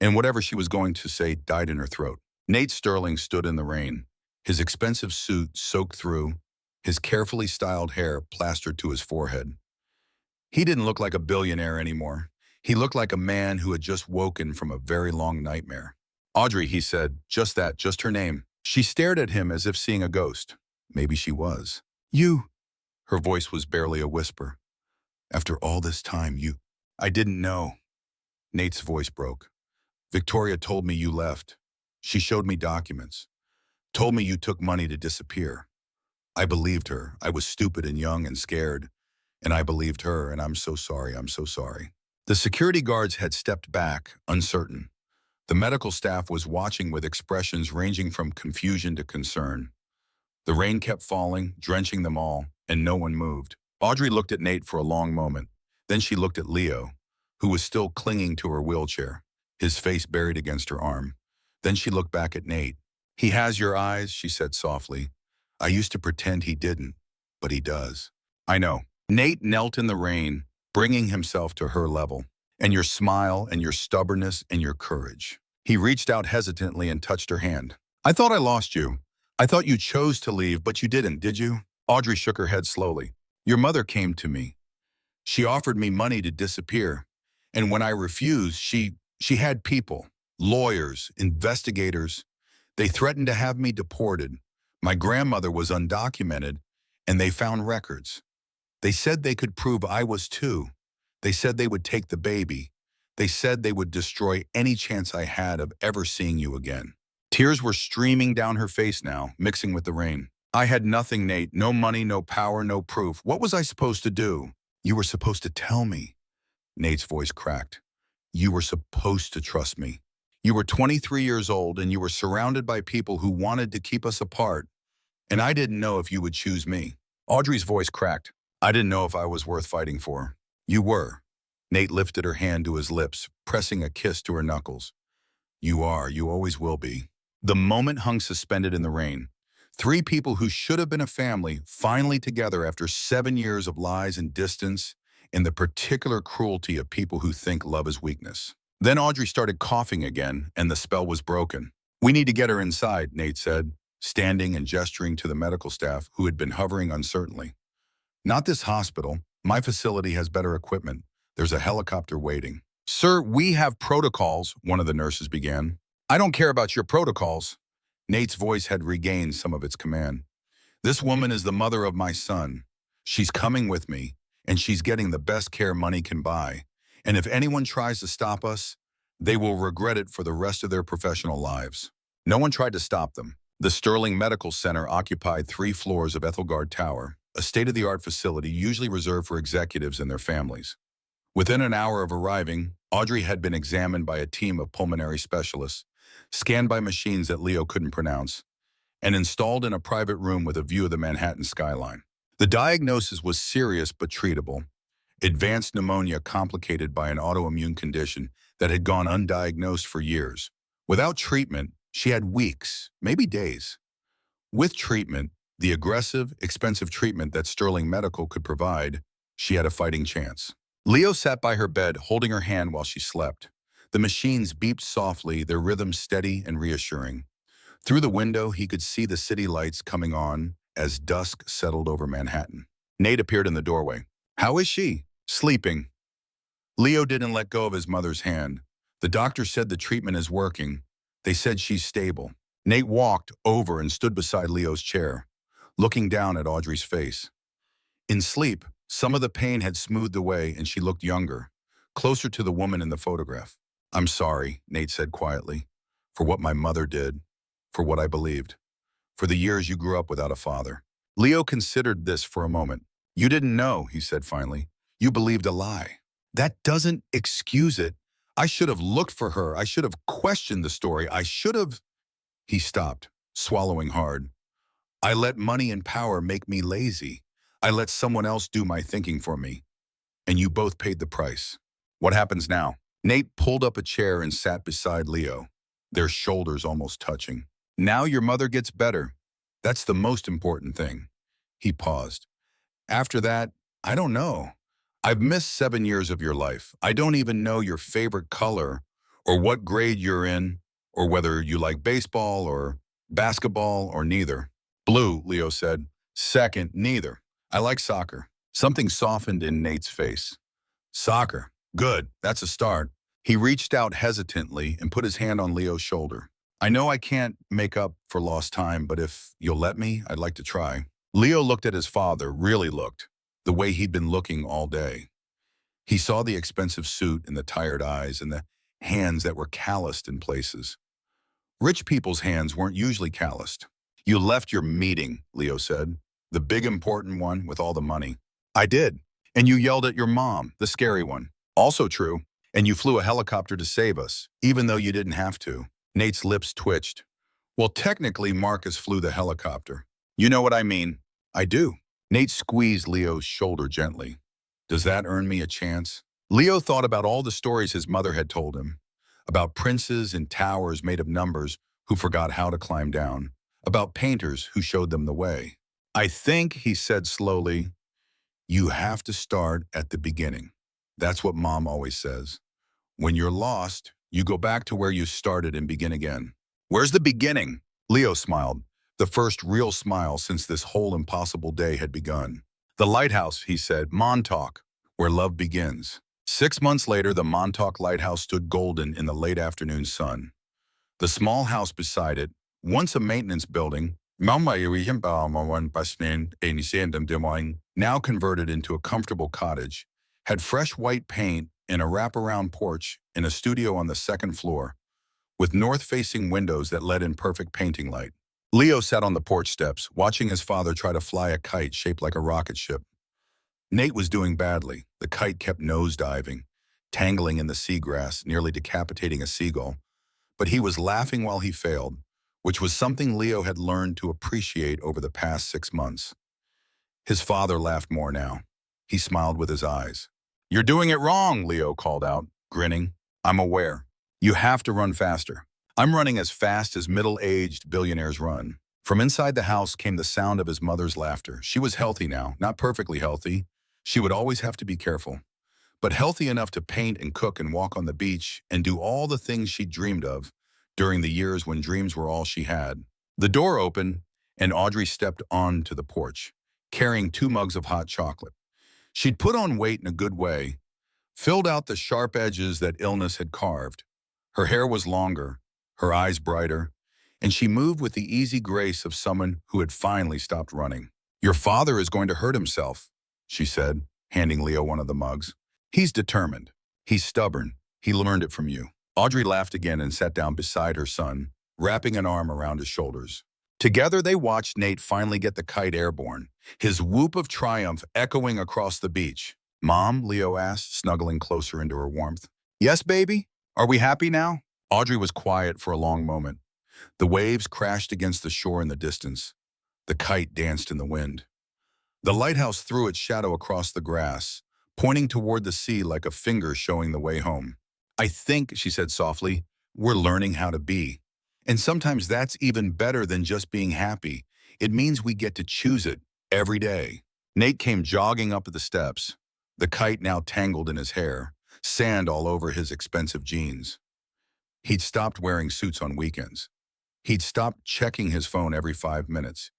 and whatever she was going to say died in her throat. Nate Sterling stood in the rain, his expensive suit soaked through, his carefully styled hair plastered to his forehead. He didn't look like a billionaire anymore. He looked like a man who had just woken from a very long nightmare. Audrey, he said, just that, just her name. She stared at him as if seeing a ghost. Maybe she was. You. Her voice was barely a whisper. After all this time, you. I didn't know. Nate's voice broke. Victoria told me you left. She showed me documents. Told me you took money to disappear. I believed her. I was stupid and young and scared. And I believed her, and I'm so sorry, I'm so sorry. The security guards had stepped back, uncertain. The medical staff was watching with expressions ranging from confusion to concern. The rain kept falling, drenching them all, and no one moved. Audrey looked at Nate for a long moment. Then she looked at Leo, who was still clinging to her wheelchair, his face buried against her arm. Then she looked back at Nate. He has your eyes, she said softly. I used to pretend he didn't, but he does. I know. Nate knelt in the rain, bringing himself to her level. And your smile and your stubbornness and your courage. He reached out hesitantly and touched her hand. I thought I lost you. I thought you chose to leave, but you didn't, did you? Audrey shook her head slowly. Your mother came to me. She offered me money to disappear. And when I refused, she had people, lawyers, investigators. They threatened to have me deported. My grandmother was undocumented, and they found records. They said they could prove I was too. They said they would take the baby. They said they would destroy any chance I had of ever seeing you again. Tears were streaming down her face now, mixing with the rain. I had nothing, Nate. No money, no power, no proof. What was I supposed to do? You were supposed to tell me. Nate's voice cracked. You were supposed to trust me. You were 23 years old and you were surrounded by people who wanted to keep us apart. And I didn't know if you would choose me. Audrey's voice cracked. I didn't know if I was worth fighting for. You were. Nate lifted her hand to his lips, pressing a kiss to her knuckles. You are. You always will be. The moment hung suspended in the rain. Three people who should have been a family, finally together after 7 years of lies and distance, and the particular cruelty of people who think love is weakness. Then Audrey started coughing again, and the spell was broken. We need to get her inside, Nate said, standing and gesturing to the medical staff who had been hovering uncertainly. Not this hospital. My facility has better equipment. There's a helicopter waiting. Sir, we have protocols, one of the nurses began. I don't care about your protocols. Nate's voice had regained some of its command. This woman is the mother of my son. She's coming with me, and she's getting the best care money can buy. And if anyone tries to stop us, they will regret it for the rest of their professional lives. No one tried to stop them. The Sterling Medical Center occupied 3 floors of Ethelgard Tower, a state-of-the-art facility usually reserved for executives and their families. Within an hour of arriving, Audrey had been examined by a team of pulmonary specialists, scanned by machines that Leo couldn't pronounce, and installed in a private room with a view of the Manhattan skyline. The diagnosis was serious but treatable. Advanced pneumonia complicated by an autoimmune condition that had gone undiagnosed for years. Without treatment, she had weeks, maybe days. With treatment, the aggressive, expensive treatment that Sterling Medical could provide, she had a fighting chance. Leo sat by her bed, holding her hand while she slept. The machines beeped softly, their rhythm steady and reassuring. Through the window, he could see the city lights coming on as dusk settled over Manhattan. Nate appeared in the doorway. How is she? Sleeping. Leo didn't let go of his mother's hand. The doctor said the treatment is working. They said she's stable. Nate walked over and stood beside Leo's chair, looking down at Audrey's face. In sleep, some of the pain had smoothed away and she looked younger, closer to the woman in the photograph. I'm sorry, Nate said quietly, for what my mother did, for what I believed, for the years you grew up without a father. Leo considered this for a moment. You didn't know, he said finally. You believed a lie. That doesn't excuse it. I should have looked for her. I should have questioned the story. I should have... He stopped, swallowing hard. I let money and power make me lazy. I let someone else do my thinking for me, and you both paid the price. What happens now? Nate pulled up a chair and sat beside Leo, their shoulders almost touching. Now your mother gets better. That's the most important thing. He paused. After that, I don't know. I've missed 7 years of your life. I don't even know your favorite color or what grade you're in or whether you like baseball or basketball or neither. Blue, Leo said. Second, neither. I like soccer. Something softened in Nate's face. Soccer. Good. That's a start. He reached out hesitantly and put his hand on Leo's shoulder. I know I can't make up for lost time, but if you'll let me, I'd like to try. Leo looked at his father, really looked, the way he'd been looking all day. He saw the expensive suit and the tired eyes and the hands that were calloused in places. Rich people's hands weren't usually calloused. You left your meeting, Leo said, the big important one with all the money. I did. And you yelled at your mom, the scary one. Also true. And you flew a helicopter to save us, even though you didn't have to. Nate's lips twitched. Well, technically, Marcus flew the helicopter. You know what I mean. I do. Nate squeezed Leo's shoulder gently. Does that earn me a chance? Leo thought about all the stories his mother had told him, about princes in towers made of numbers who forgot how to climb down, about painters who showed them the way. I think, he said slowly, you have to start at the beginning. That's what Mom always says. When you're lost, you go back to where you started and begin again. Where's the beginning? Leo smiled, the first real smile since this whole impossible day had begun. The lighthouse, he said, Montauk, where love begins. 6 months later, the Montauk lighthouse stood golden in the late afternoon sun. The small house beside it, once a maintenance building, now converted into a comfortable cottage, had fresh white paint and a wraparound porch in a studio on the second floor, with north-facing windows that let in perfect painting light. Leo sat on the porch steps, watching his father try to fly a kite shaped like a rocket ship. Nate was doing badly. The kite kept nosediving, tangling in the seagrass, nearly decapitating a seagull. But he was laughing while he failed, which was something Leo had learned to appreciate over the past 6 months. His father laughed more now. He smiled with his eyes. You're doing it wrong, Leo called out, grinning. I'm aware. You have to run faster. I'm running as fast as middle-aged billionaires run. From inside the house came the sound of his mother's laughter. She was healthy now, not perfectly healthy. She would always have to be careful, but healthy enough to paint and cook and walk on the beach and do all the things she dreamed of during the years when dreams were all she had. The door opened, and Audrey stepped onto the porch, carrying 2 mugs of hot chocolate. She'd put on weight in a good way, filled out the sharp edges that illness had carved. Her hair was longer, her eyes brighter, and she moved with the easy grace of someone who had finally stopped running. Your father is going to hurt himself, she said, handing Leo one of the mugs. He's determined. He's stubborn. He learned it from you. Audrey laughed again and sat down beside her son, wrapping an arm around his shoulders. Together they watched Nate finally get the kite airborne, his whoop of triumph echoing across the beach. Mom, Leo asked, snuggling closer into her warmth. Yes, baby? Are we happy now? Audrey was quiet for a long moment. The waves crashed against the shore in the distance. The kite danced in the wind. The lighthouse threw its shadow across the grass, pointing toward the sea like a finger showing the way home. I think, she said softly, we're learning how to be. And sometimes that's even better than just being happy. It means we get to choose it every day. Nate came jogging up the steps, the kite now tangled in his hair, sand all over his expensive jeans. He'd stopped wearing suits on weekends. He'd stopped checking his phone every 5 minutes.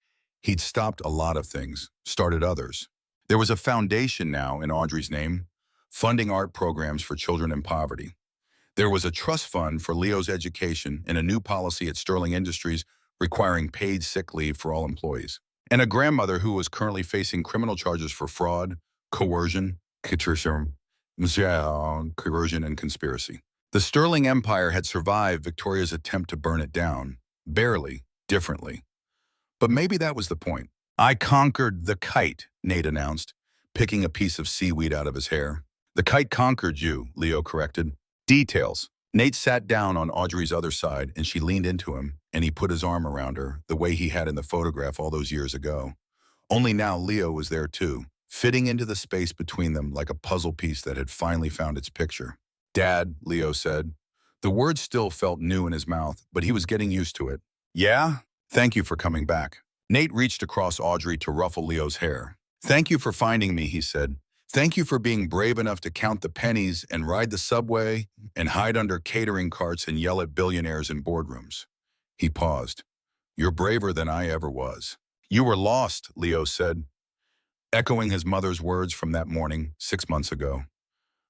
He'd stopped a lot of things, started others. There was a foundation now in Audrey's name, funding art programs for children in poverty. There was a trust fund for Leo's education and a new policy at Sterling Industries requiring paid sick leave for all employees. And a grandmother who was currently facing criminal charges for fraud, coercion, and conspiracy. The Sterling Empire had survived Victoria's attempt to burn it down, barely, differently. But maybe that was the point. I conquered the kite, Nate announced, picking a piece of seaweed out of his hair. The kite conquered you, Leo corrected. Details. Nate sat down on Audrey's other side, and she leaned into him, and he put his arm around her, the way he had in the photograph all those years ago. Only now Leo was there too, fitting into the space between them like a puzzle piece that had finally found its picture. Dad, Leo said. The word still felt new in his mouth, but he was getting used to it. Yeah? Thank you for coming back. Nate reached across Audrey to ruffle Leo's hair. Thank you for finding me, he said. Thank you for being brave enough to count the pennies and ride the subway and hide under catering carts and yell at billionaires in boardrooms. He paused. You're braver than I ever was. You were lost, Leo said, echoing his mother's words from that morning 6 months ago.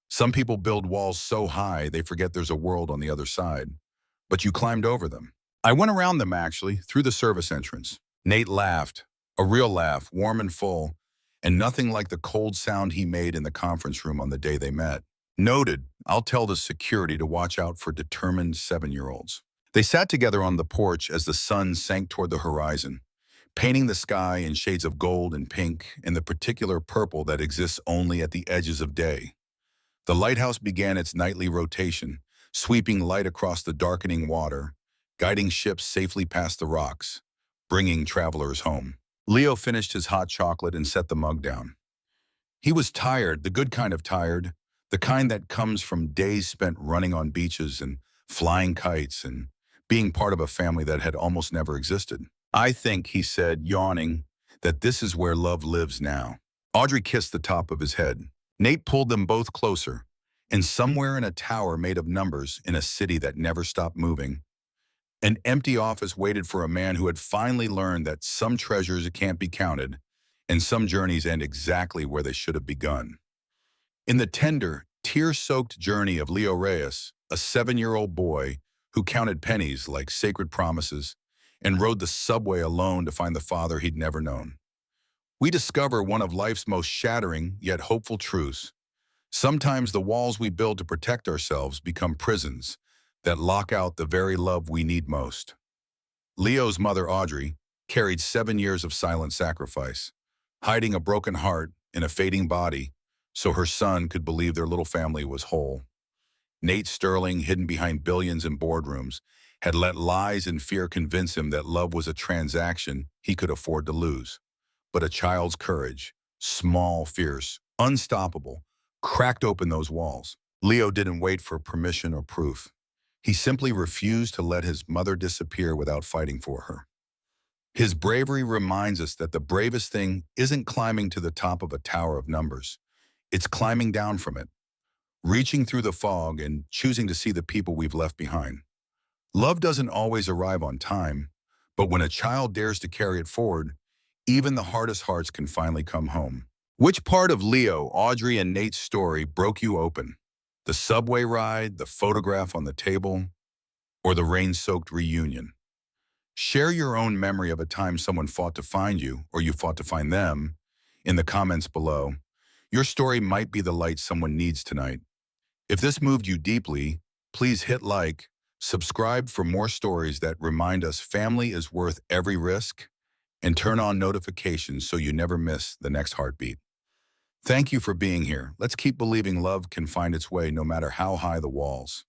Some people build walls so high they forget there's a world on the other side. But you climbed over them. I went around them, actually, through the service entrance. Nate laughed, a real laugh, warm and full, and nothing like the cold sound he made in the conference room on the day they met. Noted, I'll tell the security to watch out for determined 7-year-olds. They sat together on the porch as the sun sank toward the horizon, painting the sky in shades of gold and pink and the particular purple that exists only at the edges of day. The lighthouse began its nightly rotation, sweeping light across the darkening water, guiding ships safely past the rocks, bringing travelers home. Leo finished his hot chocolate and set the mug down. He was tired, the good kind of tired, the kind that comes from days spent running on beaches and flying kites and being part of a family that had almost never existed. I think, he said, yawning, that this is where love lives now. Audrey kissed the top of his head. Nate pulled them both closer, and somewhere in a tower made of numbers in a city that never stopped moving, an empty office waited for a man who had finally learned that some treasures can't be counted, and some journeys end exactly where they should have begun. In the tender, tear-soaked journey of Leo Reyes, a 7-year-old boy who counted pennies like sacred promises and rode the subway alone to find the father he'd never known, we discover one of life's most shattering yet hopeful truths. Sometimes the walls we build to protect ourselves become prisons that lock out the very love we need most. Leo's mother, Audrey, carried 7 years of silent sacrifice, hiding a broken heart in a fading body so her son could believe their little family was whole. Nate Sterling, hidden behind billions in boardrooms, had let lies and fear convince him that love was a transaction he could afford to lose. But a child's courage, small, fierce, unstoppable, cracked open those walls. Leo didn't wait for permission or proof. He simply refused to let his mother disappear without fighting for her. His bravery reminds us that the bravest thing isn't climbing to the top of a tower of numbers. It's climbing down from it, reaching through the fog and choosing to see the people we've left behind. Love doesn't always arrive on time, but when a child dares to carry it forward, even the hardest hearts can finally come home. Which part of Leo, Audrey, and Nate's story broke you open? The subway ride, the photograph on the table, or the rain-soaked reunion? Share your own memory of a time someone fought to find you, or you fought to find them, in the comments below. Your story might be the light someone needs tonight. If this moved you deeply, please hit like, subscribe for more stories that remind us family is worth every risk, and turn on notifications so you never miss the next heartbeat. Thank you for being here. Let's keep believing love can find its way no matter how high the walls.